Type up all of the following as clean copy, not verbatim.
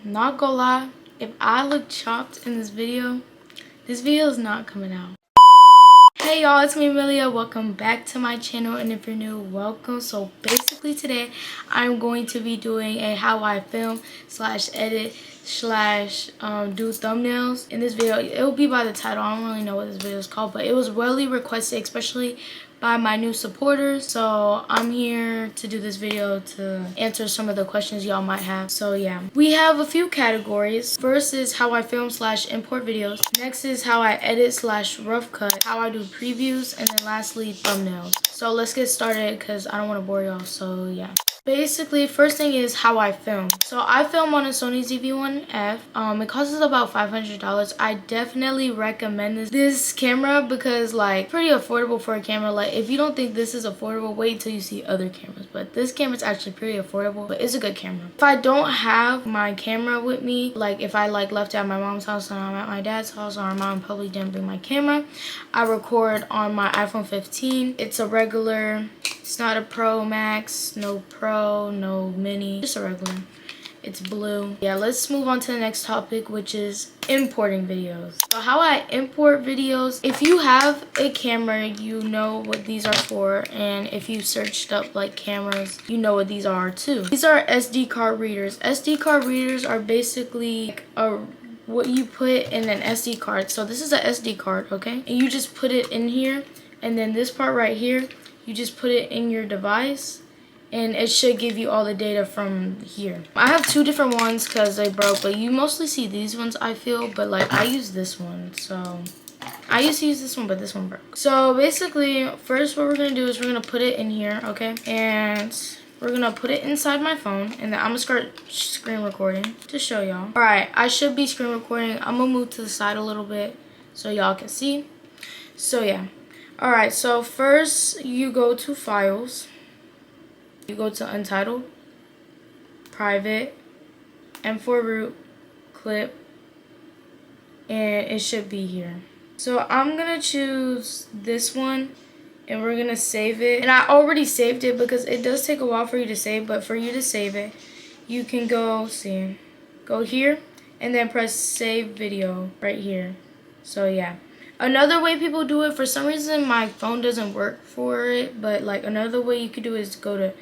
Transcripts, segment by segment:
Not gonna lie, if I look chopped in this video is not coming out. Hey y'all, it's me Amelia. Welcome back to my channel, and if you're new, welcome. So basically today I'm going to be doing a how I film slash edit slash do thumbnails. In this video, it will be by the title. I don't really know what this video is called, but it was really requested, especially by my new supporters. So I'm here to do this video to answer some of the questions y'all might have. So yeah, we have a few categories. First is how I film slash import videos. Next is how I edit slash rough cut, how I do previews, and then lastly thumbnails. So let's get started because I don't want to bore y'all. So yeah, basically first thing is how I film. So I film on a SONY ZV-1F. It costs about $500. I definitely recommend this camera because like pretty affordable for a camera. Like if you don't think this is affordable, wait till you see other cameras, but this camera is actually pretty affordable, but it's a good camera. If I don't have my camera with me, like if I like left it at my mom's house and I'm at my dad's house, or my mom probably didn't bring my camera, I record on my iPhone 15. It's a regular, it's not a Pro Max, no Pro, no Mini, just a regular. It's blue. Yeah, let's move on to the next topic, which is importing videos. So how I import videos, if you have a camera, you know what these are for, and if you searched up like cameras, you know what these are too. These are SD card readers. SD card readers are basically what you put in an SD card. So this is a SD card, okay? And you just put it in here, and then this part right here, you just put it in your device, and it should give you all the data from here. I have two different ones because they broke, but you mostly see these ones, I feel, but like I use this one. So I used to use this one, but this one broke. So basically, first what we're gonna do is we're gonna put it in here, okay? And we're gonna put it inside my phone, and then I'm gonna start screen recording to show y'all. All right, I should be screen recording. I'm gonna move to the side a little bit so y'all can see. So yeah. All right, so first you go to files. You go to Untitled, Private, M4 Root, Clip, and it should be here. So I'm gonna choose this one, and we're gonna save it. And I already saved it because it does take a while for you to save, but for you to save it, you can go here, and then press Save Video right here. So yeah. Another way people do it, for some reason my phone doesn't work for it, but like another way you could do is go to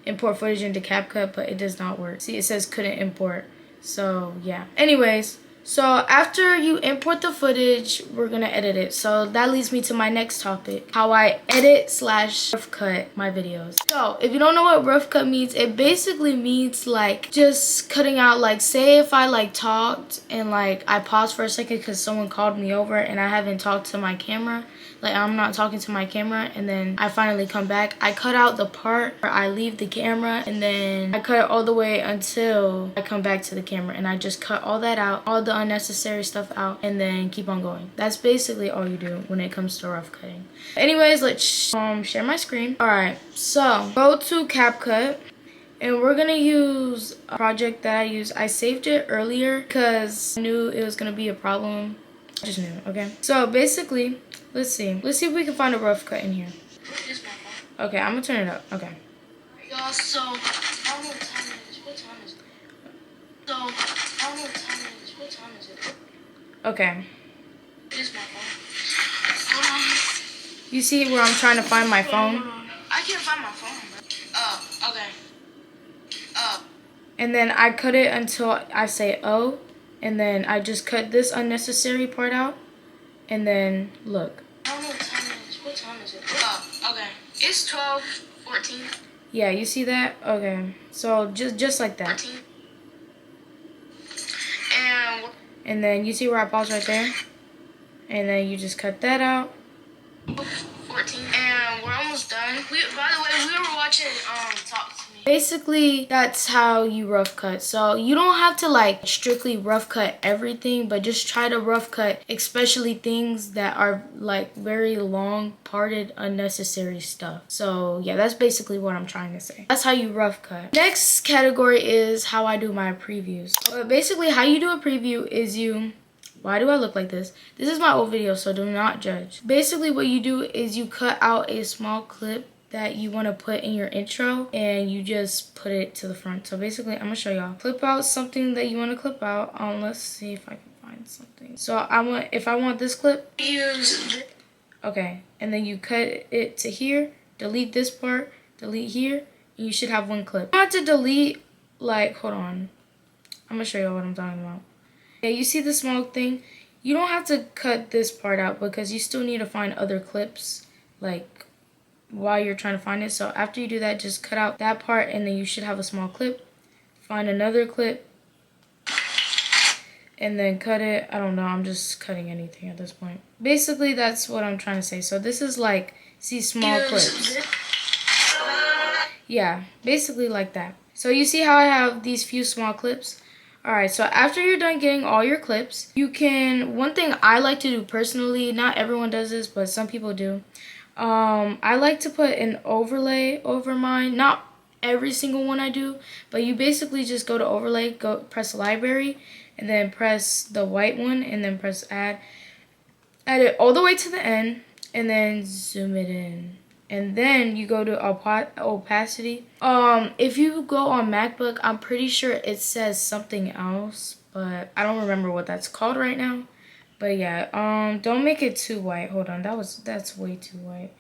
import footage into CapCut, but it does not work. See, it says couldn't import. So yeah. Anyways, so after you import the footage, we're gonna edit it. So that leads me to my next topic, how I edit slash rough cut my videos. So if you don't know what rough cut means, it basically means like just cutting out, like say if I like talked and like I paused for a second because someone called me over and I haven't talked to my camera, like I'm not talking to my camera, and then I finally come back, I cut out the part where I leave the camera, and then I cut it all the way until I come back to the camera, and I just cut all that out, all the unnecessary stuff out, and then keep on going. That's basically all you do when it comes to rough cutting. Anyways, let's share my screen. All right, so go to CapCut, and we're gonna use a project that I used. I saved it earlier because I knew it was gonna be a problem. I just knew, okay? So basically, let's see if we can find a rough cut in here. Okay, I'm gonna turn it up. Okay. Y'all, so I don't know what time it is. What time is it? So I don't know what time it is. What time is it? Okay. This my phone. Hold on. You see where I'm trying to find my phone? I can't find my phone, bro. Okay. And then I cut it until I say oh, and then I just cut this unnecessary part out, and then look. I don't know what time it is. What time is it? Okay. It's 12:14. Yeah, you see that? Okay. So just like that. 14. And then you see where I paused right there? And then you just cut that out. 14. And we're almost done. By the way, we were watching Talk to Me. Basically, that's how you rough cut. So you don't have to like strictly rough cut everything, but just try to rough cut especially things that are like very long parted unnecessary stuff. So yeah, that's basically what I'm trying to say. That's how you rough cut. Next category is how I do my previews. But basically how you do a preview is why do I look like this? This is my old video, so do not judge. Basically what you do is you cut out a small clip that you want to put in your intro, and you just put it to the front. So basically, I'm gonna show y'all. Clip out something that you want to clip out. Let's see if I can find something. So if I want this clip, okay, and then you cut it to here, delete this part, delete here, and you should have one clip. You don't have to delete, like, hold on. I'm gonna show y'all what I'm talking about. Yeah, you see the small thing? You don't have to cut this part out because you still need to find other clips, like, while you're trying to find it. So after you do that, just cut out that part, and then you should have a small clip. Find another clip, and then cut it. I don't know, I'm just cutting anything at this point. Basically, that's what I'm trying to say. So this is like, see, small clips. Yeah, basically like that. So you see how I have these few small clips? Alright, so after you're done getting all your clips, you can, one thing I like to do personally, not everyone does this, but some people do. I like to put an overlay over mine. Not every single one I do, but you basically just go to overlay, go press library, and then press the white one, and then press add. Add it all the way to the end, and then zoom it in. And then you go to opacity. If you go on MacBook, I'm pretty sure it says something else, but I don't remember what that's called right now. But yeah, don't make it too white. Hold on, that's way too white,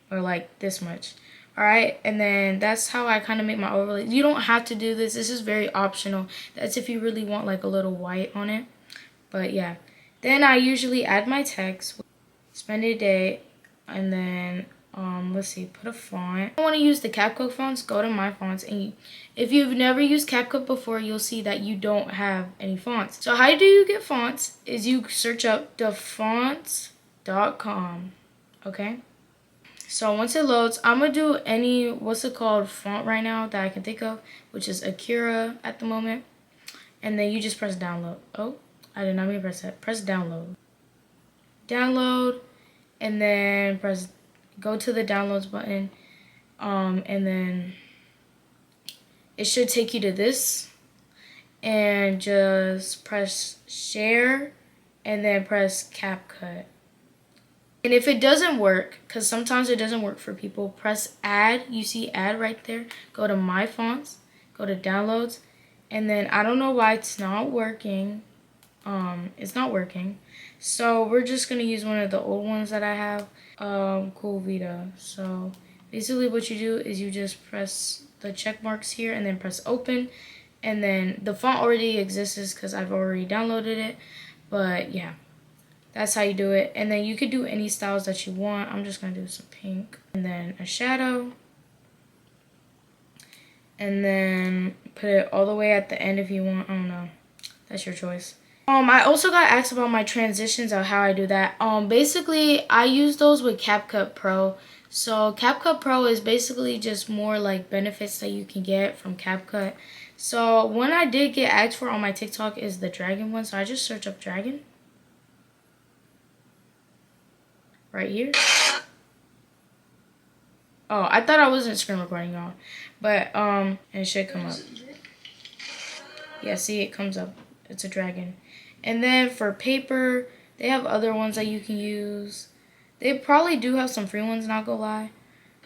or like this much. All right, and then that's how I kind of make my overlay. You don't have to do this. This is very optional. That's if you really want like a little white on it. But yeah, then I usually add my text, spend a day, and then let's see, put a font. If you want to use the CapCut fonts, go to my fonts, and if you've never used CapCut before, you'll see that you don't have any fonts. So how do you get fonts is you search up thefonts.com. Okay, so once it loads, I'm gonna do any, what's it called, font right now that I can think of, which is Akira at the moment. And then you just press download. Oh, I did not mean to press that. Press download. Download, and then go to the downloads button, and then it should take you to this, and just press share, and then press CapCut. And if it doesn't work, because sometimes it doesn't work for people, press add. You see add right there. Go to my fonts, go to downloads, and then I don't know why it's not working. It's not working. So we're just gonna use one of the old ones that I have, Cool Vita. So basically what you do is you just press the check marks here and then press open, and then the font already exists because I've already downloaded it. But yeah, that's how you do it. And then you could do any styles that you want. I'm just gonna do some pink, and then a shadow, and then put it all the way at the end if you want. I don't know, that's your choice. I also got asked about my transitions of how I do that. Basically, I use those with CapCut Pro. So CapCut Pro is basically just more like benefits that you can get from CapCut. So one I did get asked for on my TikTok is the dragon one. So I just search up dragon. Right here. Oh, I thought I wasn't screen recording, y'all. But, it should come up. Yeah, see, it comes up. It's a dragon. And then for paper, they have other ones that you can use. They probably do have some free ones, not gonna lie,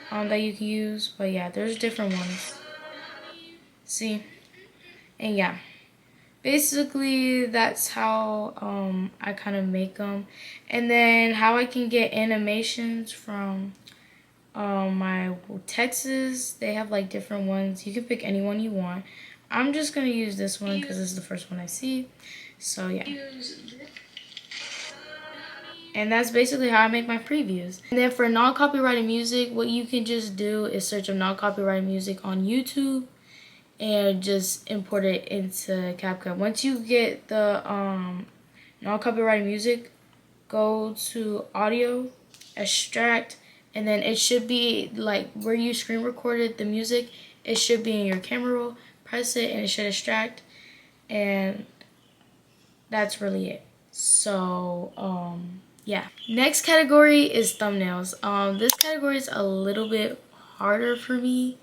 that you can use. But yeah, there's different ones. See? And yeah, basically that's how I kind of make them. And then how I can get animations from my texts. They have like different ones. You can pick any one you want. I'm just gonna use this one because this is the first one I see. So yeah. And that's basically how I make my previews. And then for non-copyrighted music, what you can just do is search up non-copyrighted music on YouTube and just import it into CapCut. Once you get the non-copyrighted music, go to audio, extract, and then it should be like where you screen recorded the music. It should be in your camera roll. Press it and it should extract, and that's really it. So yeah, next category is thumbnails. This category is a little bit harder for me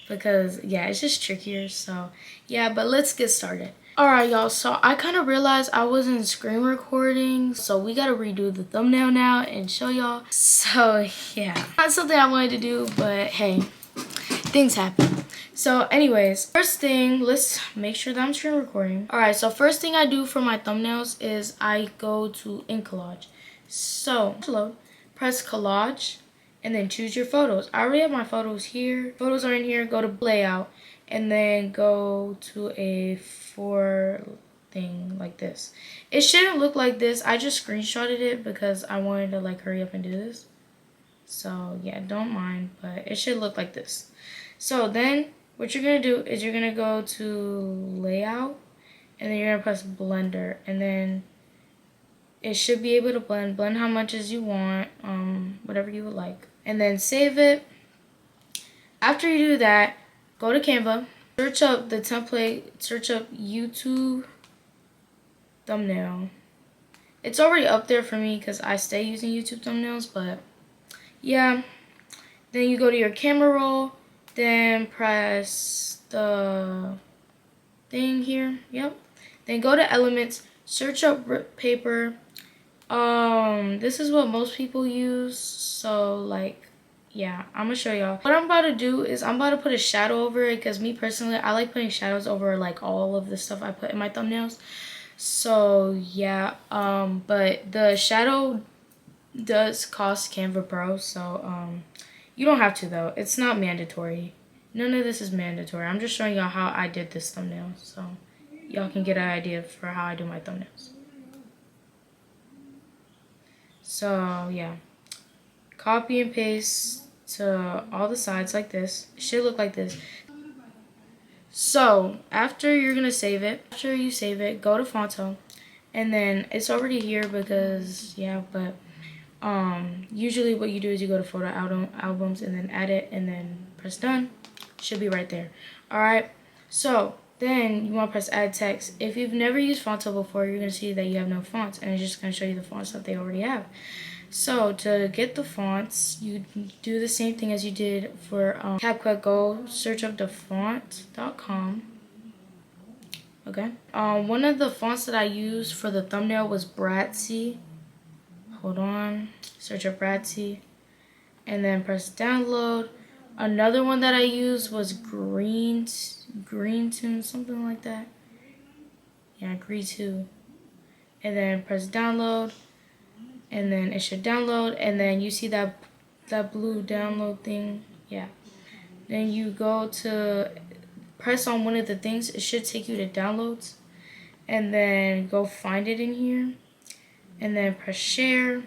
because yeah, it's just trickier. So yeah, but let's get started. Alright, y'all, so I kind of realized I wasn't screen recording, so we gotta redo the thumbnail now and show y'all. So yeah, not something I wanted to do, but hey, things happen. So anyways, first thing, let's make sure that I'm screen recording. Alright, so first thing I do for my thumbnails is I go to in collage. So load, press collage, and then choose your photos. I already have my photos here. Photos are in here. Go to layout, and then go to a 4 thing like this. It shouldn't look like this. I just screenshotted it because I wanted to like hurry up and do this. So yeah, don't mind, but it should look like this. So then what you're gonna do is you're gonna go to layout, and then you're gonna press blender, and then it should be able to blend how much as you want, whatever you would like, and then save it. After you do that, go to Canva, search up the template, search up YouTube thumbnail. It's already up there for me because I stay using YouTube thumbnails, but yeah. Then you go to your camera roll, then press the thing here, yep. Then go to elements, search up rip paper. This is what most people use, so like, yeah, I'm gonna show y'all. What I'm about to do is I'm about to put a shadow over it because me personally, I like putting shadows over like all of the stuff I put in my thumbnails. So yeah, but the shadow does cost Canva Pro, so you don't have to though. It's not mandatory. None of this is mandatory. I'm just showing y'all how I did this thumbnail, so y'all can get an idea for how I do my thumbnails. So yeah, copy and paste to all the sides like this. It should look like this. So after you're gonna save it, after you save it, go to Fonto, and then it's already here because yeah, but usually what you do is you go to photo albums and then add it and then press done. Should be right there. All right, so then you want to press add text. If you've never used Fonto before, you're gonna see that you have no fonts, and it's just gonna show you the fonts that they already have. So to get the fonts, you do the same thing as you did for CapCut. Go search up the font.com. Okay. One of the fonts that I used for the thumbnail was Bratsy. Hold on. Search up Bratsy, and then press download. Another one that I used was Greentune, something like that. Yeah, Greentune. And then press download, and then it should download, and then you see that blue download thing. Yeah. Then you go to press on one of the things. It should take you to downloads, and then go find it in here, and then press share,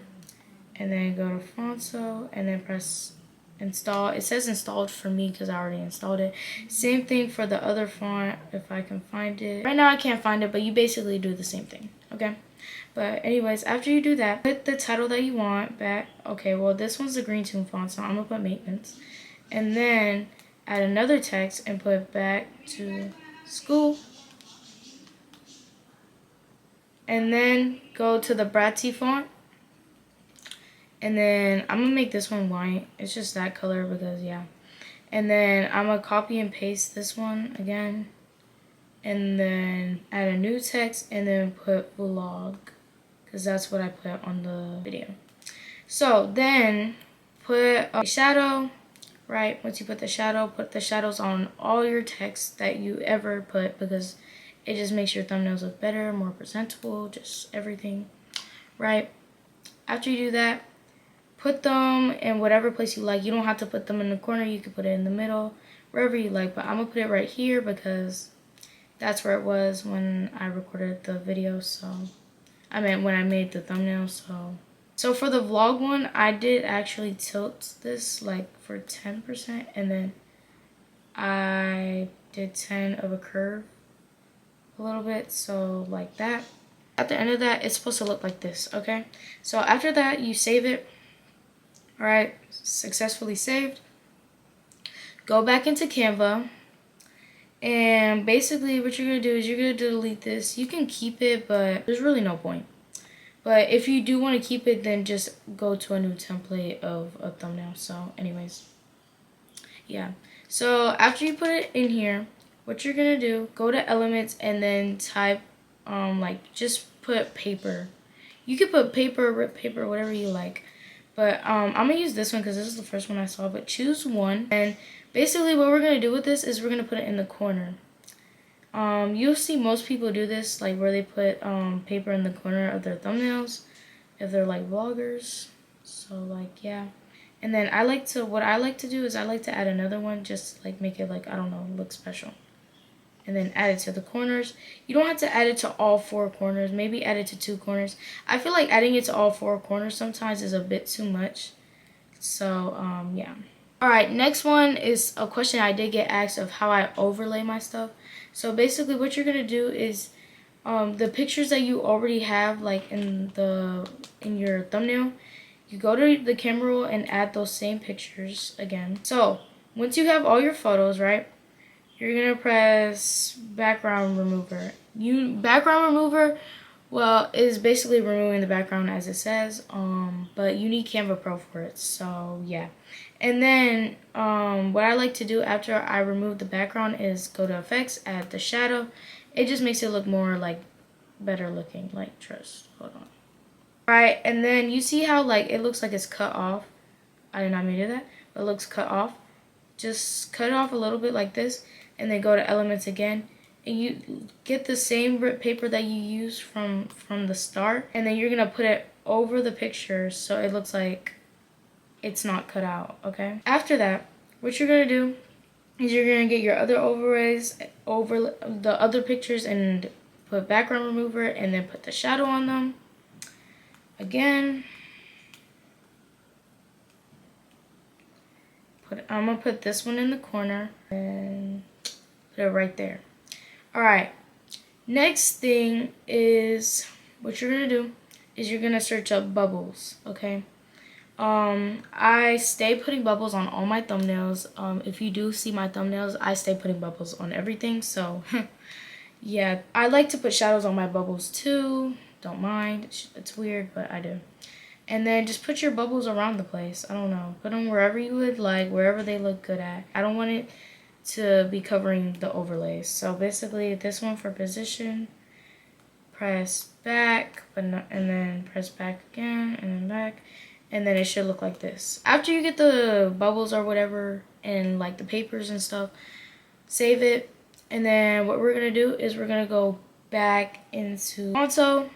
and then go to Fonto, and then press install. It says installed for me because I already installed it. Same thing for the other font, if I can find it. Right now I can't find it, but you basically do the same thing, okay? But anyways, after you do that, put the title that you want back. Okay, well this one's the Greentune font, so I'm gonna put maintenance. And then add another text and put it back to school. And then go to the Bratsy font. And then I'm gonna make this one white. It's just that color because yeah. And then I'm gonna copy and paste this one again. And then add a new text and then put vlog, because that's what I put on the video. So then put a shadow, right? Once you put the shadows on all your text that you ever put, because it just makes your thumbnails look better, more presentable, just everything, right? After you do that, put them in whatever place you like. You don't have to put them in the corner. You can put it in the middle, wherever you like. But I'm going to put it right here because that's where it was when I recorded the video. So, I meant when I made the thumbnail. So for the vlog one, I did actually tilt this like for 10%. And then I did 10 of a curve a little bit. So like that. At the end of that, it's supposed to look like this, okay? So after that, you save it. All right, successfully saved. Go back into Canva, and basically what you're gonna do is you're gonna delete this. You can keep it, but there's really no point. But if you do want to keep it, then just go to a new template of a thumbnail. So anyways, yeah. So after you put it in here, what you're gonna do, go to elements and then type like just put paper. You could put paper, rip paper, whatever you like. But I'm gonna use this one because this is the first one I saw. But choose one, and basically what we're gonna do with this is we're gonna put it in the corner. You'll see most people do this, like where they put paper in the corner of their thumbnails if they're like vloggers. So like yeah. And then what I like to do is I like to add another one just to like make it like, I don't know, look special. And then add it to the corners. You don't have to add it to all 4 corners. Maybe add it to 2 corners. I feel like adding it to all 4 corners sometimes is a bit too much. So yeah. Alright, next one is a question I did get asked of how I overlay my stuff. So basically what you're going to do is the pictures that you already have like in your thumbnail, you go to the camera roll and add those same pictures again. So once you have all your photos, right, you're gonna press background remover. Background remover, well, is basically removing the background as it says, but you need Canva Pro for it. So yeah. And then what I like to do after I remove the background is go to effects, add the shadow. It just makes it look more like better looking, like trust. Hold on. Alright, and then you see how like it looks like it's cut off. I did not mean to do that, but it looks cut off. Just cut it off a little bit like this, and then go to elements again, and you get the same rip paper that you used from the start, and then you're gonna put it over the picture so it looks like it's not cut out. Okay, after that what you're gonna do is you're gonna get your other overlays over the other pictures and put background remover and then put the shadow on them again. I'm gonna put this one in the corner and put it right there. Alright, next thing is what you're gonna do is you're gonna search up bubbles. Okay, I stay putting bubbles on all my thumbnails. If you do see my thumbnails, I stay putting bubbles on everything. So yeah, I like to put shadows on my bubbles too. Don't mind, it's weird, but I do. And then just put your bubbles around the place. I don't know. Put them wherever you would like, wherever they look good at. I don't want it to be covering the overlays. So basically this one for position, press back, and then press back again, and then back. And then it should look like this. After you get the bubbles or whatever, and like the papers and stuff, save it. And then what we're going to do is we're going to go back into Photo.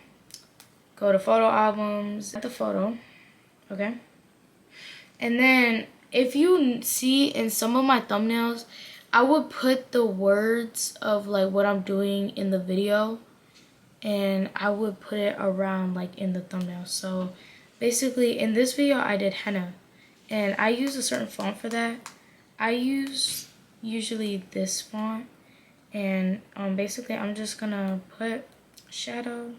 Go to photo albums, at the photo, okay? And then if you see in some of my thumbnails, I would put the words of like what I'm doing in the video, and I would put it around like in the thumbnail. So basically in this video I did henna, and I use a certain font for that. I use usually this font, and basically I'm just gonna put shadow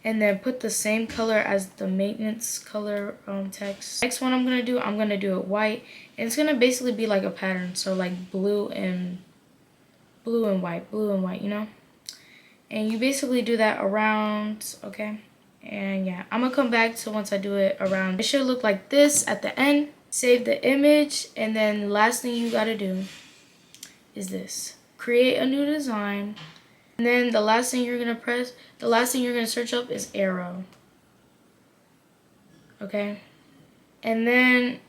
and then put the same color as the maintenance color text. Next one I'm gonna do it white, and it's gonna basically be like a pattern, so like blue and white, you know. And you basically do that around, okay. And yeah, I'm gonna come back to once I do it around. It should look like this at the end. Save the image, and then last thing you gotta do is this: create a new design. And then the last thing you're gonna search up is arrow. Okay? And then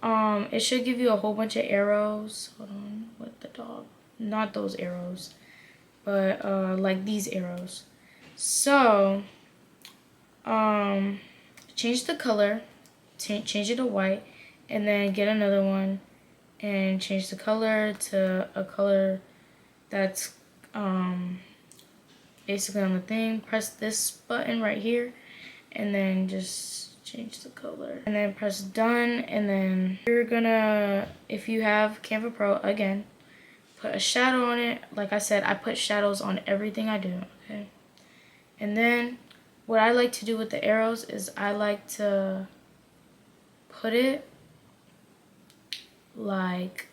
it should give you a whole bunch of arrows. Hold on, what the dog? Not those arrows, but like these arrows. So change the color, change it to white, and then get another one and change the color to a color that's basically on the thing. Press this button right here, and then just change the color, and then press done. And then you're gonna, if you have Canva Pro, again, put a shadow on it. Like I said, I put shadows on everything I do. Okay, and then what I like to do with the arrows is I like to put it like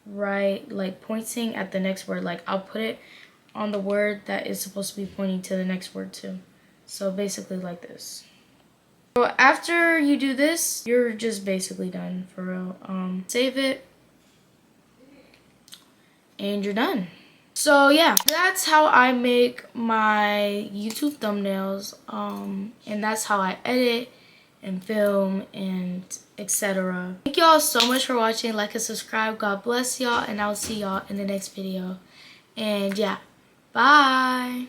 right, like pointing at the next word. Like I'll put it on the word that is supposed to be pointing to the next word too. So basically like this. So after you do this, you're just basically done for real. Save it. and you're done. So yeah, that's how I make my YouTube thumbnails, and that's how I edit and film and etc. Thank y'all so much for watching. Like and subscribe. God bless y'all, and I'll see y'all in the next video. And yeah, bye.